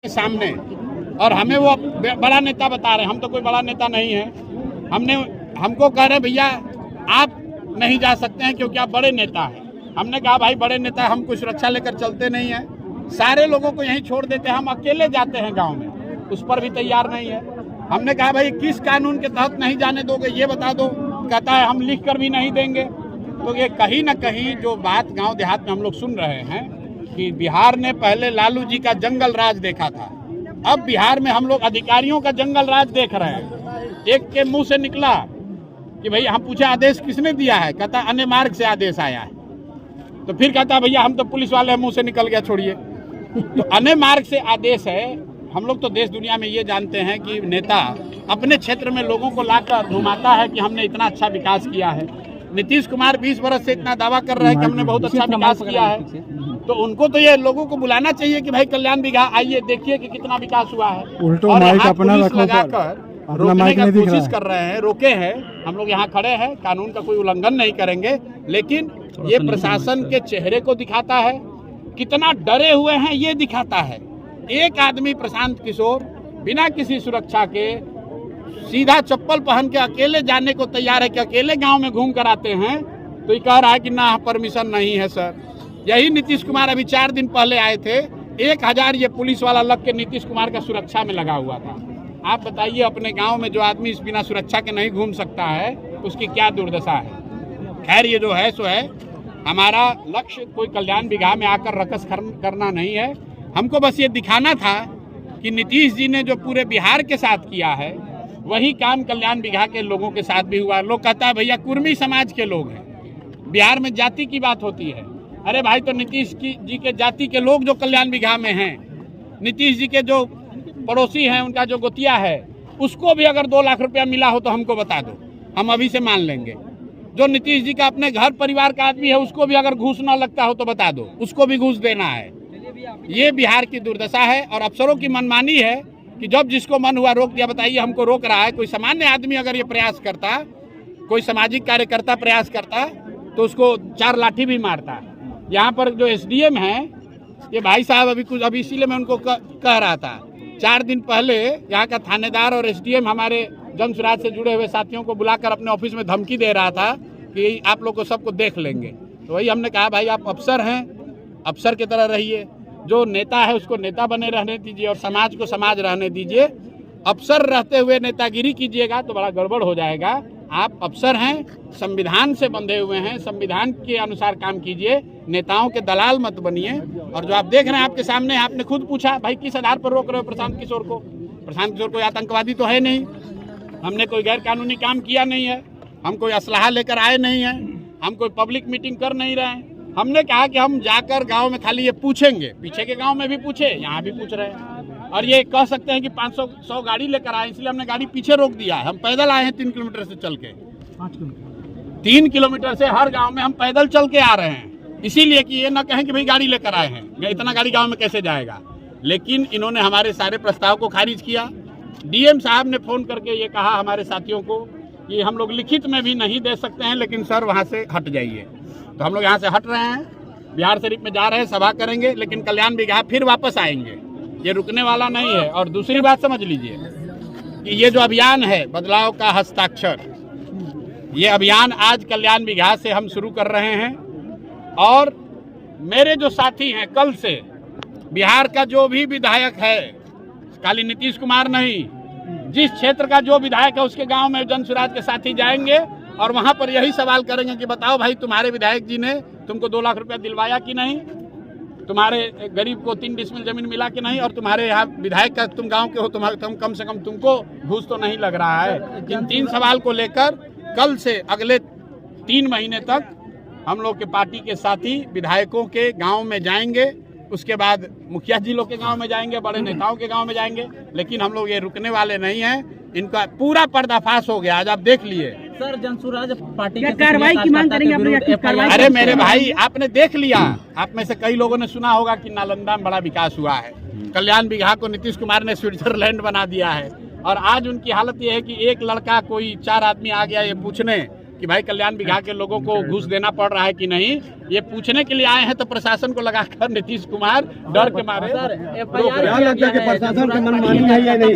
के सामने और हमें वो बड़ा नेता बता रहे हैं। हम तो कोई बड़ा नेता नहीं है। हमको कह रहे भैया आप नहीं जा सकते हैं क्योंकि आप बड़े नेता हैं। हमने कहा भाई बड़े नेता हम कोई सुरक्षा लेकर चलते नहीं हैं, सारे लोगों को यहीं छोड़ देते हैं, हम अकेले जाते हैं गांव में, उस पर भी तैयार नहीं है। हमने कहा भाई किस कानून के तहत नहीं जाने दोगे ये बता दो। कहता है हम लिख कर भी नहीं देंगे। तो ये कहीं ना कहीं जो बात गांव देहात में हम लोग सुन रहे हैं कि बिहार ने पहले लालू जी का जंगल राज देखा था, अब बिहार में हम लोग अधिकारियों का जंगल राज देख रहे हैं। एक के मुंह से निकला कि भाई हम पूछे आदेश किसने दिया है, कहता अन्य मार्ग से आदेश आया है। तो फिर कहता भैया हम तो पुलिस वाले मुंह से निकल गया, छोड़िए। तो अन्य मार्ग से आदेश है। हम लोग तो देश दुनिया में ये जानते हैं कि नेता अपने क्षेत्र में लोगों को लाकर घुमाता है कि हमने इतना अच्छा विकास किया है। नीतीश कुमार 20 बरस से इतना दावा कर रहे हैं कि हमने बहुत अच्छा विकास किया है, तो उनको तो ये लोगों को बुलाना चाहिए कि भाई कल्याण बिघा आइए देखिए कि कितना विकास हुआ है। और यहाँ पुलिस लगाकर रोकने का कोशिश कर रहे हैं, रोके हैं। हम लोग यहाँ खड़े हैं, कानून का कोई उल्लंघन नहीं करेंगे, लेकिन ये प्रशासन के चेहरे को दिखाता है, कितना डरे हुए हैं ये दिखाता है। एक आदमी प्रशांत किशोर बिना किसी सुरक्षा के सीधा चप्पल पहन के अकेले जाने को तैयार है कि अकेले गांव में घूम कर आते हैं, तो ये कह रहा है कि ना परमिशन नहीं है सर। यही नीतीश कुमार अभी 4 दिन पहले आए थे, 1000 ये पुलिस वाला लग के नीतीश कुमार का सुरक्षा में लगा हुआ था। आप बताइए अपने गांव में जो आदमी इस बिना सुरक्षा के नहीं घूम सकता है उसकी क्या दुर्दशा है। खैर ये जो है सो है, हमारा लक्ष्य कोई कल्याण बिघा में आकर रकस करना नहीं है। हमको बस ये दिखाना था कि नीतीश जी ने जो पूरे बिहार के साथ किया है वही काम कल्याण बिघा के लोगों के साथ भी हुआ। लोग कहता है भैया कुर्मी समाज के लोग हैं, बिहार में जाति की बात होती है। अरे भाई तो नीतीश जी के जाति के लोग जो कल्याण बिघा में हैं, नीतीश जी के जो पड़ोसी हैं उनका जो गोतिया है उसको भी अगर 2 लाख रुपया मिला हो तो हमको बता दो, हम अभी से मान लेंगे। जो नीतीश जी का अपने घर परिवार का आदमी है उसको भी अगर घूस ना लगता हो तो बता दो, उसको भी घूस देना है। ये बिहार की दुर्दशा है और अफसरों की मनमानी है कि जब जिसको मन हुआ रोक दिया। बताइए हमको रोक रहा है। कोई सामान्य आदमी अगर ये प्रयास करता, कोई सामाजिक कार्यकर्ता प्रयास करता तो उसको 4 लाठी भी मारता। यहाँ पर जो एसडीएम है ये भाई साहब अभी इसीलिए मैं उनको कह रहा था, 4 दिन पहले यहाँ का थानेदार और एसडीएम हमारे जन स्वराज से जुड़े हुए साथियों को बुलाकर अपने ऑफिस में धमकी दे रहा था कि आप लोग को सबको देख लेंगे। तो वही हमने कहा भाई आप अफसर हैं, अफसर की तरह रहिए। जो नेता है उसको नेता बने रहने दीजिए और समाज को समाज रहने दीजिए। अफसर रहते हुए नेतागिरी कीजिएगा तो बड़ा गड़बड़ हो जाएगा। आप अफसर हैं, संविधान से बंधे हुए हैं, संविधान के अनुसार काम कीजिए, नेताओं के दलाल मत बनिए। और जो आप देख रहे हैं आपके सामने, आपने खुद पूछा भाई किस आधार पर रोक रहे हो प्रशांत किशोर को। प्रशांत किशोर कोई आतंकवादी तो है नहीं, हमने कोई गैर कानूनी काम किया नहीं है, हम कोई असलाहा लेकर आए नहीं हैं, हम कोई पब्लिक मीटिंग कर नहीं रहे हैं। हमने कहा कि हम जाकर गांव में खाली ये पूछेंगे, पीछे के गांव में भी पूछे, यहाँ भी पूछ रहे हैं। और ये कह सकते हैं कि 500 गाड़ी लेकर आए, इसलिए हमने गाड़ी पीछे रोक दिया है। हम पैदल आए हैं 3 किलोमीटर से चल के, 3 किलोमीटर से हर गांव में हम पैदल चल के आ रहे हैं, इसीलिए कि ये ना कहें कि भाई गाड़ी लेकर आए हैं, इतना गाड़ी गाँव में कैसे जाएगा। लेकिन इन्होंने हमारे सारे प्रस्ताव को खारिज किया। डीएम साहब ने फोन करके ये कहा हमारे साथियों को कि हम लोग लिखित में भी नहीं दे सकते हैं, लेकिन सर वहाँ से हट जाइए। तो हम लोग यहाँ से हट रहे हैं, बिहार शरीफ में जा रहे हैं, सभा करेंगे, लेकिन कल्याण बिघा फिर वापस आएंगे, ये रुकने वाला नहीं है। और दूसरी बात समझ लीजिए कि ये जो अभियान है बदलाव का हस्ताक्षर, ये अभियान आज कल्याण बिघा से हम शुरू कर रहे हैं। और मेरे जो साथी हैं, कल से बिहार का जो भी विधायक है, खाली नीतीश कुमार नहीं, जिस क्षेत्र का जो विधायक है उसके गांव में जन स्वराज के साथी जाएंगे और वहां पर यही सवाल करेंगे कि बताओ भाई तुम्हारे विधायक जी ने तुमको 2 लाख रुपया दिलवाया कि नहीं, तुम्हारे गरीब को 3 डिसमिल जमीन मिला कि नहीं, और तुम्हारे यहाँ विधायक का तुम गांव के हो, तुम कम से कम तुमको घूस तो नहीं लग रहा है। इन 3 सवाल को लेकर कल से अगले 3 महीने तक हम लोग के पार्टी के साथी विधायकों के गाँव में जाएंगे, उसके बाद मुखिया जी लोग के गांव में जाएंगे, बड़े नेताओं के गांव में जाएंगे। लेकिन हम लोग ये रुकने वाले नहीं हैं, इनका पूरा पर्दाफाश हो गया। आज आप देख लिए सर, जनसुराज पार्टी क्या कार्रवाई की मांग करेंगे? अरे मेरे भाई आपने देख लिया, आप में से कई लोगों ने सुना होगा कि नालंदा में बड़ा विकास हुआ है। कल्याण बिघा को नीतीश कुमार ने स्विट्जरलैंड बना दिया है। और आज उनकी हालत ये है कि एक लड़का कोई 4 आदमी आ गया ये पूछने कि भाई कल्याण विभाग के लोगों को घूस देना पड़ रहा है कि नहीं, ये पूछने के लिए आए हैं। तो प्रशासन को लगाकर नीतीश कुमार डर के मारे सर क्या लगता है कि प्रशासन की मनमानी है या नहीं?